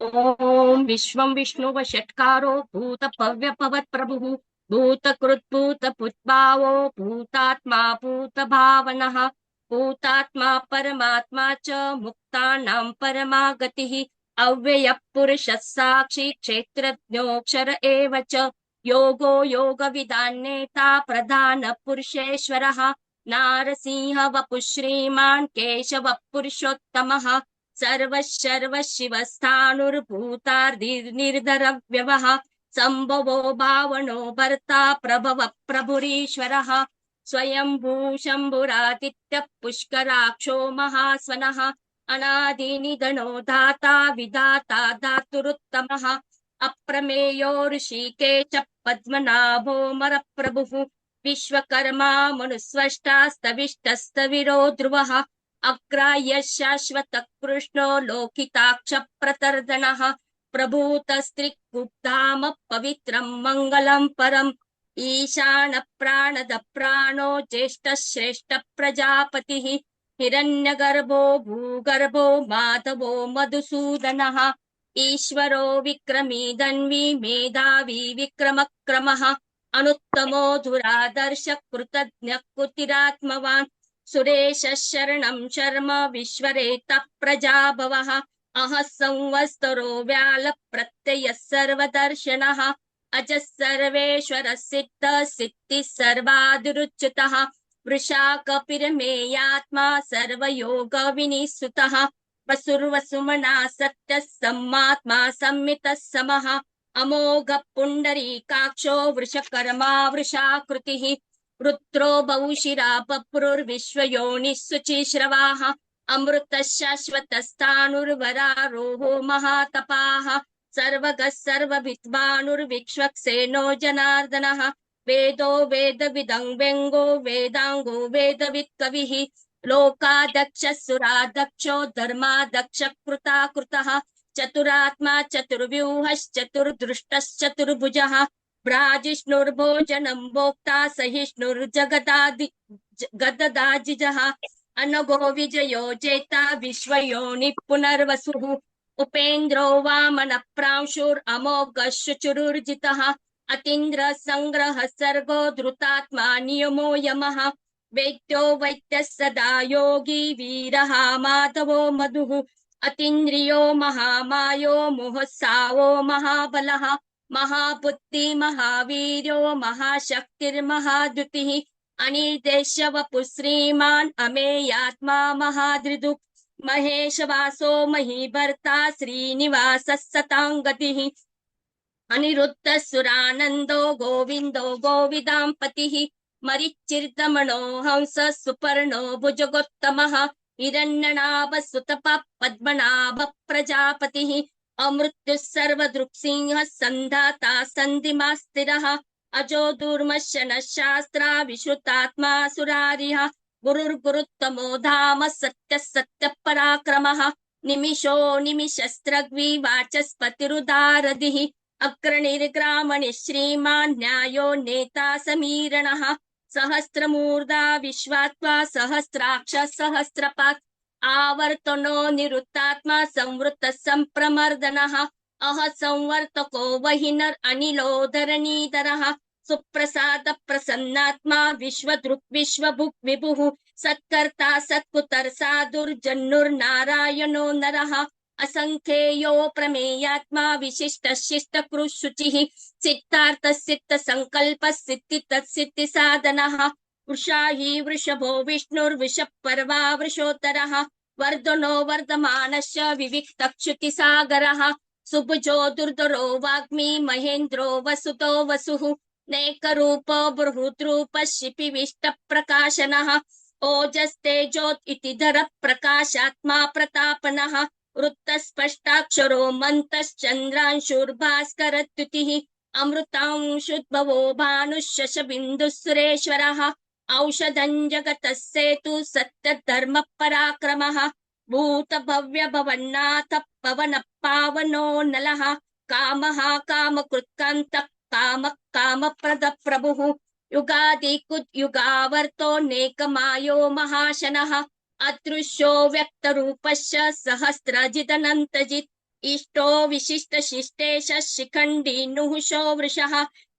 ओम विश्वं विष्णुवषट्कारो भूतभव्यभवत्प्रभुः भूतकृद्भूतपुत्भावो भूतात्मा भूतभावनः भूतात्मा परमात्मा च मुक्तानां परमा गतिः अव्ययः पुरुषः साक्षी क्षेत्रज्ञोऽक्षर एव च योगो योगविदान्नेता प्रधानपुरुषेश्वरः नारसिंह वपुः श्रीमान् केशवः पुरुषोत्तमः सर्वः शिवस्थाणुर्भूतार्धिर्निर्धरव्यवः सम्भवो भावनो भर्ता प्रभवः प्रभुरीश्वरः स्वयंभू शम्भुरादित्यः पुष्कराक्षो महास्वनः अनादिनिधनो धाता विधाता धातुरुत्तमः अप्रमेयो ऋषिकेश पद्मनाभोऽमरप्रभुः विश्वकर्मा मनुस्वष्टास्तविष्टस्तविरो ध्रुवः अग्राह्य शाश्वत कृष्णो लोकिताक्ष प्रतर्दनः प्रभूतस्त्रिगुप्धाम पवित्रं मंगलं परम् ईशान प्राणद प्राणो ज्येष्ठ श्रेष्ठ प्रजापतिः हिरण्यगर्भो भूगर्भो माधवो मधुसूदनः ईश्वरो विक्रमी धन्वी मेधावी विक्रमक्रमः अनुत्तमो धुरादर्श कृतज्ञ कुतिरात्मवान् सुरेश शरणं शर्म विश्वरेता प्रजाभवः अह संवत्सरो व्याल प्रत्यय सर्वदर्शनः अजः सर्वेश्वर सिद्ध सिद्धि सर्वादिरुच्युतः वृषाकपिरमेयात्मा सर्वयोग विनिसुतः वसुर्वसुमना सत्य सम्मात्मा संमितः समः अमोघ पुंडरीकाक्षो वृषकर्मा वृषाकृतिः रुद्रो बहुशिरा बभ्रुर्विश्वयोनिः शुचिश्रवाः अमृतः शाश्वतस्थाणुर्वरारोहो महातपाः सर्वगः सर्वविद्वानुर्विक्ष्वक्सेनो जनार्दनः वेदो वेदविदं व्यङ्गो वेदाङ्गो वेदवित्कविः लोकादक्षः सुरादक्षो धर्मादक्ष कृताकृतः चतुरात्मा चतुर्व्यूहश्चतुर्दृष्टश्चतुर्भुजः भ्राजिष्णुर्भोजनं भोक्ता सहिष्णुर्जगदादि गददाजिजः अनघो विजयो जेता विश्वयोनिः पुनर्वसुः उपेन्द्रो वामन प्रांशुरमोघः शुचिरुर्जितः अतीन्द्र संग्रह सर्गो धृतात्मा नियमो यमः वैद्यो वैद्यः सदा योगी वीरः माधवो मधुः अतीन्द्रियो महामायो मुहुस्सावो महाबलः महाबुद्धि महावीर्यो महाशक्तिर्महाद्युतिः अनिर्देश्य वपुः श्रीमान् अमेयात्मा महादृदुः महेशवासो महीभर्ता श्रीनिवासः सताङ्गतिः अनिरुद्धः सुरानन्दो गोविन्दो गोविदाम्पतिः मरिच्चिर्दमनो हंसः सुपर्णो भुजगोत्तमः हिरण्यनाभः सुतपः पद्मनाभः प्रजापतिः अमृत्युः सर्वदृक्सिंहः सन्धाता सन्धिमा स्थिरः अजो दुर्मशनः शास्त्रा विश्रुतात्मा सुरारिः गुरुर्गुरुत्तमो धाम सत्यः सत्यः पराक्रमः निमिषो निमिषस्त्रग्वी वाचस्पतिरुदारधिः अग्रणिर्ग्रामणि श्रीमान् न्यायो नेता समीरणः सहस्रमूर्धा विश्वात्मा सहस्राक्ष सहस्रपात् आवर्तनो निरुत्तात्मा संवृत्तः संप्रमर्दनः अह संवर्तको वहिनर् अनिलोधरणीधरः सुप्रसाद प्रसन्नात्मा विश्वदृक् विश्वभुक् विभुः सत्कर्ता सत्कुतर् साधुर्जन्नुर्नारायणो नरः असंख्येयो प्रमेयात्मा विशिष्ट शिष्ट शुचिः सिद्धार्थ सिद्ध संकल्प सिद्धि तत्सिद्धि साधनः वृषा हि वृषभो विष्णुर्विषः पर्वा वृषोत्तरः वर्धनो वर्धमानश्च विविक्तक्षुति सागरः सुभुजो दुर्धरो वाग्मी महेन्द्रो वसुतो वसुः नेकरूपो बृहद्रूपः शिपिविष्ट प्रकाशनः ओजस्तेजोत् इति धर प्रकाशात्मा प्रतापनः वृत्तस्पष्टाक्षरो मन्तश्चन्द्रांशुर्भास्करद्युतिः अमृतांशुद्भवो भानुः सुरेश्वरः औषधं जगतः सेतु सत्यधर्म पराक्रमः भूतभव्य भवन्नाथ पवन पावनो नलः कामः कामकृत्कान्तः कामः कामप्रद प्रभुः युगादिकुद् युगावर्तो नेकमायो महाशनः अदृश्यो व्यक्तरूपश्च सहस्रजिदनन्तजित् इष्टो विशिष्ट शिष्टेश शिखंडी नुहुषो वृषः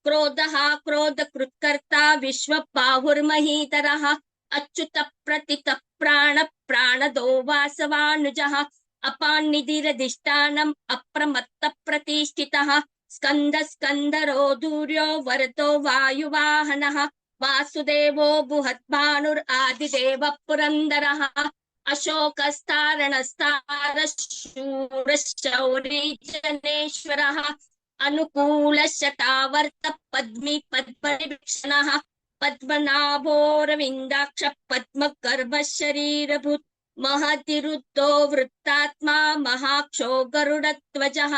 क्रोधः क्रोधकृत्कर्ता विश्वबाहुर्महीतरः अच्युत प्रतित प्राण प्राणदो वासवानुजः अपान्निधिरधिष्ठानम् अप्रमत्त प्रतिष्ठितः स्कंद स्कंदरो दूर्यो वरदो वायुवाहनः वासुदेवो बुहद्भानुरादिदेव पुरन्दरः अशोकस्तारणस्तारशूरशौरी जनेश्वरः अनुकूलशतावर्त पद्मी पद्मविभीषणः पद्मनाभोरविन्दाक्ष पद्मगर्भ शरीरभूत् महतिरुद्धो वृत्तात्मा महाक्षो गरुडध्वजः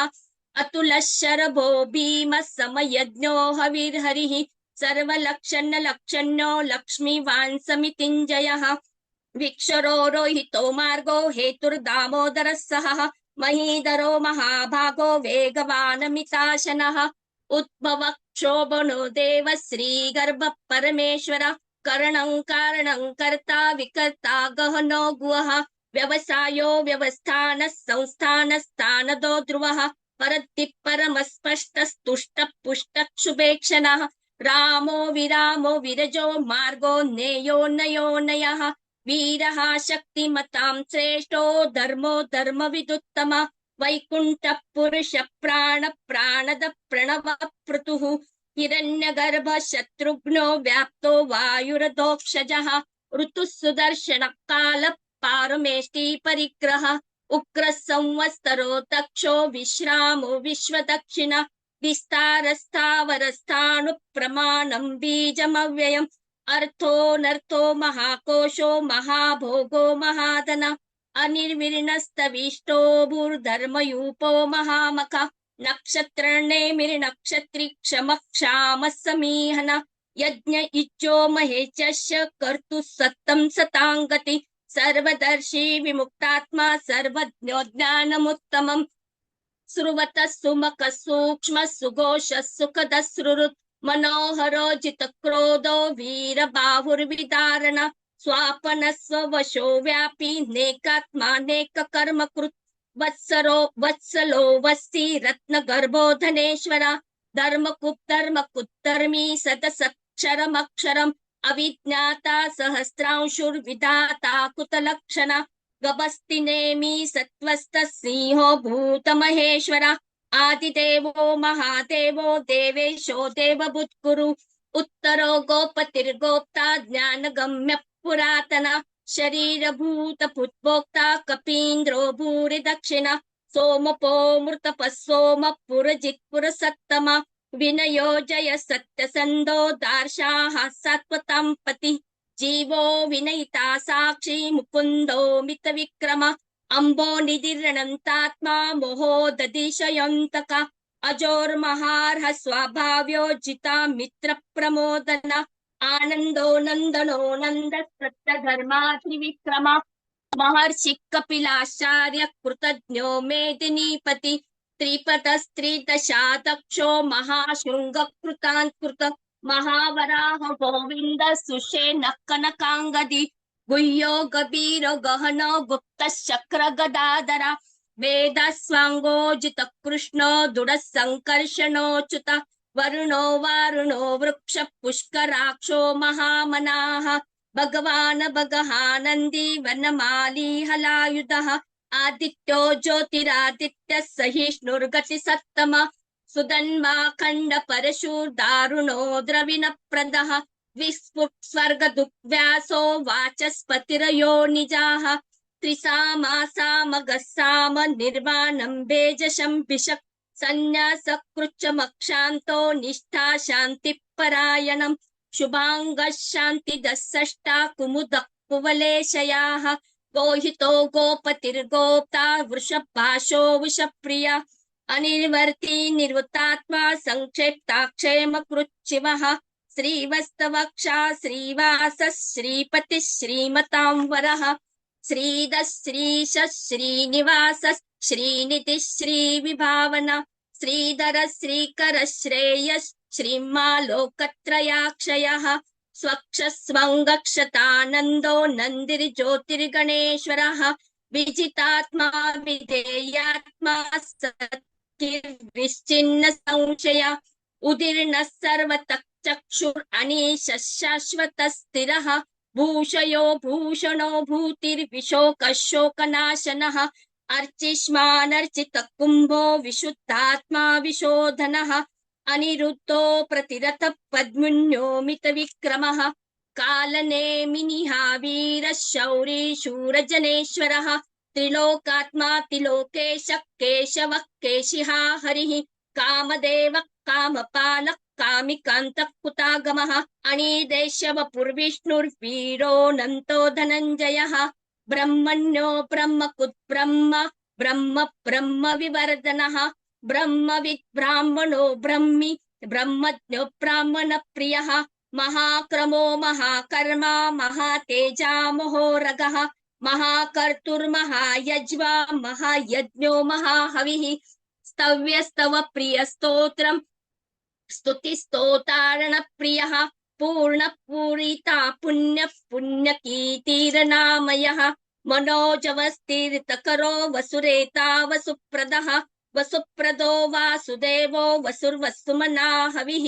अतुलशरभो भीमः समयज्ञो हविर्हरिः सर्वलक्षण्यलक्षण्यो लक्ष्मीवान् समितिञ्जयः विक्षरो रोहितो मार्गो हेतुर्दामोदरः सहः महीधरो महाभागो वेगवानमिताशनः उद्भवः क्षोभनो देव श्रीगर्भ परमेश्वर करणं कारणं कर्ता विकर्ता गहनो गुहः व्यवसायो व्यवस्थानः संस्थानस्थानदो ध्रुवः परद्दि परमस्पष्टस्तुष्ट पुष्टक्षुभेक्षणः रामो विरामो विरजो मार्गो नेयो नयो नयः वीरः शक्तिमतां श्रेष्ठो धर्मो धर्मविदुत्तम वैकुंठ पुरुष प्राण प्राणद प्रणव पृतुः हिरण्यगर्भ शत्रुघ्नो व्याप्तो वायुरधोक्षजः ऋतुः सुदर्शन काल पारमेष्टि परिग्रह उग्र संवत्सरो दक्षो विश्रामो विश्वदक्षिण विस्तारस्थावरस्थाणु प्रमाणं बीजमव्ययम् अर्थोऽनर्थो महाकोशो महाभोगो महाधन अनिर्विण्णस्तविष्टो भूर्धर्मयूपो महामख नक्षत्रनेमिर्नक्षत्री क्षमः क्षामः समीहन यज्ञ इज्जो महेचस्य कर्तुः सत्तं सताङ्गति सर्वदर्शी विमुक्तात्मा सर्वज्ञो ज्ञानमुत्तमम् श्रुवतः सुमखः सूक्ष्मः सुघोषः सुखदः श्रुरुत् मनोहरो जितक्रोधो वीरबाहुर्विदारण स्वापन स्ववशो व्यापी नेकात्मा नेककर्मकृत् वत्सलो वत्सी रत्नगर्भो धनेश्वर धर्मकुद्धर्मी सदसक्षरमक्षरम् अविज्ञाता सहस्रांशुर्विधाता कुतलक्षण गभस्ति नेमि सत्त्वस्थः सिंहो भूतमहेश्वर आदिदेवो महादेवो देवेशो देवभूत्कुरु उत्तरो गोपतिर्गोप्ता ज्ञानगम्य पुरातन शरीरभूतभूद्भोक्ता कपीन्द्रो भूरि दक्षिण सोमपो मृतपः सोम पुरजित्पुरसत्तम विनयो जय सत्यसन्धो दार्शाः सात्वतां पति जीवो विनयिता साक्षी मुकुन्दो मितविक्रम अम्बो निधिरणन्तात्मा मोहो दधिशयन्तक अजोर्महार्ह स्वभाव्यो जिता मित्र प्रमोदन आनन्दो नन्दनो नन्द सत्यधर्मा त्रिविक्रम महर्षि कपिलाचार्य कृतज्ञो मेदिनीपति त्रिपदस्त्रिदशादक्षो महाशृंग कृतान्कृत महावराह गोविंद सुषेण कनकांगदी गुह्यो गभीरो गहनो गुप्त शक्र गदाधर वेद स्वांगोजित कृष्णो दुर संकर्षणोच्युत वरुणो वारुणो वृक्ष पुष्कराक्षो महामनाः भगवान भगहानंदी वनमाली हलायुधः आदित्यो ज्योतिरादित्य सहिष्णुर्गति सत्तम सुधन्वा खंड परशूर दारुणो द्रविण प्रदः विस्फुट स्वर्ग दुःव्यासो वाचस्पतिरयो निजाः त्रिसामा सामगस्साम निर्वाणं बेजशं भिषक् संन्यास कृच्छमक्षान्तो निष्ठा शान्तिपरायणं शुभांग शांति दशष्टा कुमुद कुवलेशयाः गोहितो गोपतिर्गोप्ता वृषभाशो वृषप्रिया अनिर्वर्ती निर्वृतात्मा संक्षेप्ताक्षेम कृच्छिवः श्रीवत्सवक्षा श्रीवास श्रीपति श्रीमतां वरः श्रीधः श्रीश श्रीनिवास श्रीनिधि श्रीविभावन श्रीधर श्रीकर श्रेयस् श्रीमालोकत्रयाक्षयः स्वक्ष स्वङ्गक्षतानन्दो नन्दिर्ज्योतिर्गणेश्वरः विजितात्मा विधेयात्मा सत्किर्निश्चिन्न संशय उदीर्ण सर्वतः चक्षुरनीशः शाश्वतः स्थिरः भूषयो भूषणो भूतिर्विशोकशोकनाशनः अर्चिष्मानर्चितः कुम्भो विशुद्धात्मा विशोधनः अनिरुद्धो प्रतिरथः पद्मुन्योमितविक्रमः कालनेमिनिहावीरः शौरी शूरजनेश्वरः त्रिलोकात्मा त्रिलोकेशः केशवः केशिहा हरिः कामदेवः कामपालः कामिकान्तः कुतागमः अनिदेशवपुर्विष्णुर्वीरोऽनन्तो धनञ्जयः ब्रह्मण्यो ब्रह्मकुद्ब्रह्म ब्रह्म ब्रह्म विवर्धनः ब्रह्मविद् ब्राह्मणो ब्रह्मी ब्रह्मज्ञो ब्राह्मणप्रियः महाक्रमो महाकर्मा महातेजा महोरगः महाकर्तुर्महायज्वा महायज्ञो महाहविः स्तव्यस्तव प्रियस्तोत्रम् स्तुतिस्तोतारणप्रियः पूर्णपूरिता पुण्यकीर्तिरनामयः मनोजवस्तीर्थकरो वसुरेता वसुप्रदः वसुप्रदो वासुदेवो वसुर्वसुमना हविः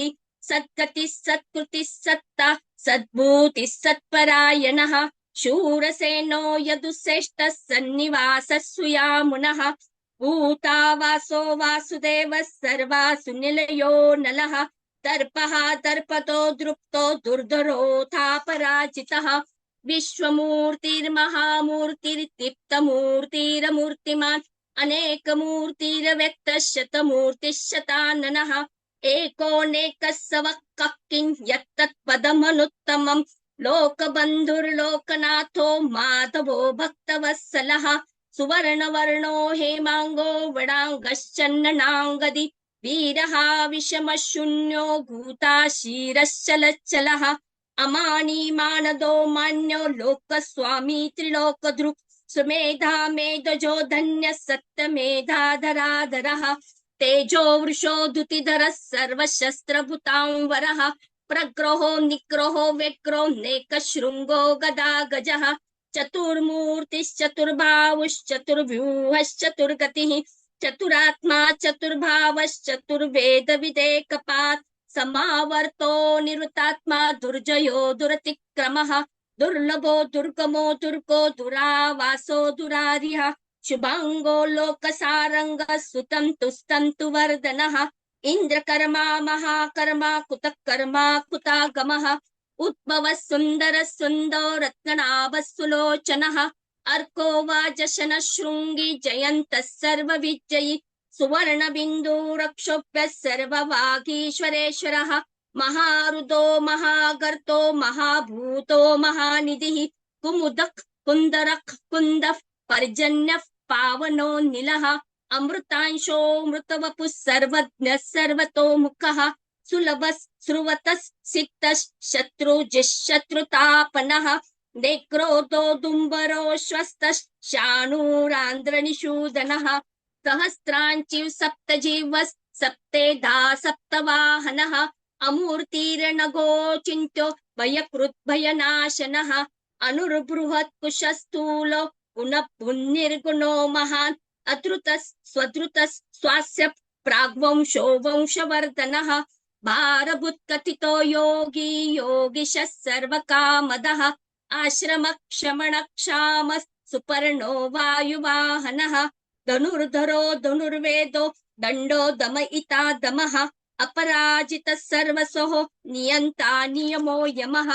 सद्गतिः सत्कृतिः सत्ता सद्भूतिः सत्परायणः शूरसेनो यदुश्रेष्ठः सन्निवासः सुयामुनः भूता वासो वासुदेवः सर्वासु निलयो नलः दर्पः दर्पतो दृप्तो दुर्धरोऽथापराजितः विश्वमूर्तिर्महामूर्तिर्दीप्तमूर्तिरमूर्तिमान् अनेकमूर्तिरव्यक्तः शतमूर्तिः शताननः एकोनेकः सवक्कः किं यत्तत्पदमनुत्तमम् लोकबन्धुर्लोकनाथो माधवो भक्तवत्सलः सुवर्णवर्णो हेमांगो वडांगश्चन्ननांगदि वीरः विषमशून्यो भूताशीरश्चलच्चलः अमानी मानदो मान्यो लोकस्वामी त्रिलोकधृक् सुमेधा मेधजो धन्यः सत्यमेधाधराधरः तेजो वृषो धुतिधरः सर्वशस्त्रभूतांवरः प्रग्रहो निग्रहो व्यग्रो नेकशृङ्गो गदा गजः चतुर्मूर्तिश्चतुर्बाहुश्चतुर्व्यूहश्चतुर्गतिः चतुरात्मा चतुर्भावश्चतुर्वेदविदेकपात् समावर्तो निरुतात्मा दुर्जयो दुरतिक्रमः दुर्लभो दुर्गमो दुर्गो दुरावासो दुरारिः शुभांगो लोकसारंगः सुतं तुस्तं तु वर्धनः इंद्रकर्मा महाकर्मा कुतकर्मा कुतागमः उद्भवः सुन्दरः सुन्दो रत्ननाभः सुलोचनः अर्को वाजशनः शृङ्गी जयन्तः सर्वविजयी सुवर्णबिन्दुरक्षोभ्यः सर्ववागीश्वरेश्वरः महारुदो महागर्तो महाभूतो महानिधिः कुमुदः कुन्दरः कुन्दः पर्जन्यः पावनो निलः अमृतांशो मृतवपुः सर्वज्ञः सर्वतोमुखः सुलभः स्रुवतः सिक्तः शत्रुजिशत्रुतापनः नेक्रोधो दुम्बरो श्वस्तः शाणूरान्द्रनिषूदनः सहस्रांचिव सप्तजीवः सप्तेधा सप्तवाहनः अमूर्तिर्नगो चिन्त्यो भयकृद्भयनाशनः अनुर्बृहत्कुशस्थूलो गुणपुण्यर्गुणो महान् अद्रुतः स्वद्रुतः स्वास्य प्राग्वंशो वंशवर्धनः भारभूत्कथितो योगी योगिशः सर्वकामदः आश्रमक्षमणक्षामः सुपर्णो वायुवाहनः धनुर्धरो धनुर्वेदो दण्डो दमयिता दमः अपराजितः सर्वसोः नियन्ता नियमो यमः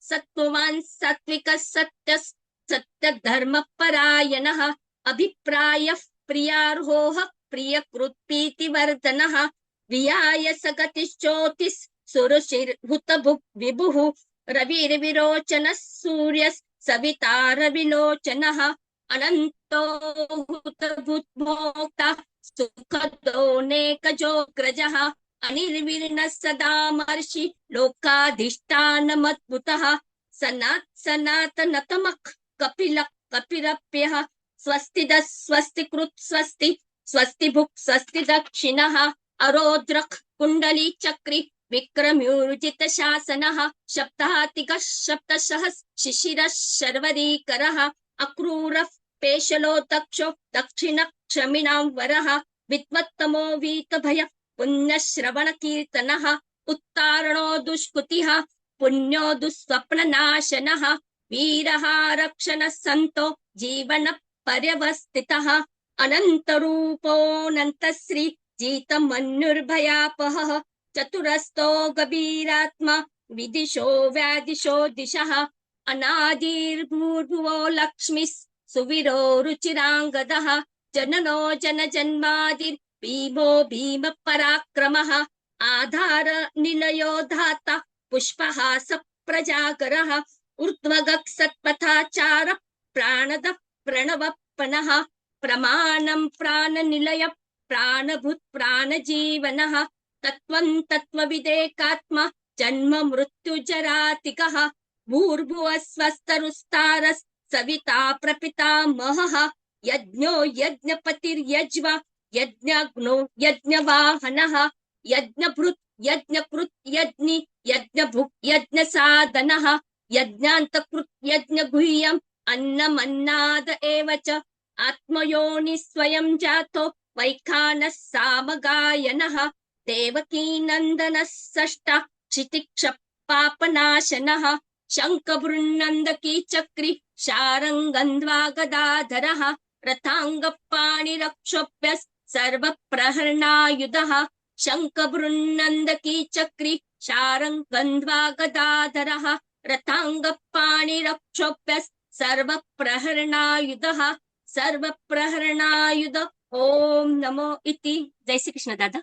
सत्त्ववान् सात्विकः सत्यः सत्यधर्मपरायणः अभिप्रायः प्रियार्होः प्रियकृत्प्रीतिवर्धनः वियाय सगतिश्चोतिः सुरशिर्हुतभुक् विभुः रविर्विरोचनः सूर्यः सविता रविलोचनः अनन्तो हुतभुग्मोक्ता सुखदोऽनेकजोऽग्रजः अनिर्विण्णः सदा महर्षि लोकाधिष्ठानमद्भुतः सनातनतमः कपिलः कपिरप्यः स्वस्तिदः स्वस्तिकृत् स्वस्ति स्वस्तिभुक् स्वस्ति दक्षिणः अरोद्रक् कुण्डली चक्रि विक्रम्यूर्जित शासनः सप्तातिकः सप्तशः शिशिरः शर्वरीकरः अक्रूरः पेशलो दक्षो दक्षिण क्षमिणां वरः विद्वत्तमो वीतभय पुण्यश्रवण कीर्तनः उत्तारणो दुष्कृतिः पुण्यो दुःस्वप्ननाशनः वीरः रक्षणः सन्तो जीवन पर्यवस्थितः अनन्तरूपोऽनन्तश्री जितमन्युर्भयापहः चतुरस्तो गभीरात्मा विदिशो व्यादिशो दिशः अनादिर्भूर्भुवो लक्ष्मीः सुवीरो रुचिराङ्गदः जननो जनजन्मादिर्भीमो भीम पराक्रमः आधार निलयो धाता पुष्पहास प्रजागरः ऊर्ध्वगः सत्पथाचार प्राणद प्रणवपनः प्रमाणं प्राणनिलय प्राणभूत प्राणजीवनः तत्त्वं तत्त्वविदेकात्मा जन्म मृत्युजरातिकः भूर्भुवः स्वस्तरुस्तारः सविता प्रपितामहः यज्ञो यज्ञपतिर्यज्वा यज्ञाग्नो यज्ञवाहनः यज्ञभृत् यज्ञकृत् यज्ञि यज्ञभुक् यज्ञसाधनः यज्ञान्तकृत् यज्ञगुह्यम् अन्नमन्नाद एव च आत्मयोनि स्वयं जातो वैखानः सामगायनः देवकीनन्दनः षष्ठा क्षितिक्ष पापनाशनः शङ्खभृन्नन्दकी चक्री शारङ्गन्ध्वा गदाधरः रथाङ्गपाणिरक्षोभ्यः सर्वप्रहरणायुधः शङ्खभृन्नन्दकी चक्री शारङ्गन्ध्वा गदाधरः रथाङ्गपाणिरक्षोभ्यः सर्वप्रहरणायुधः सर्वप्रहरणायुध ओम नमो इति। जय श्री कृष्ण दादा।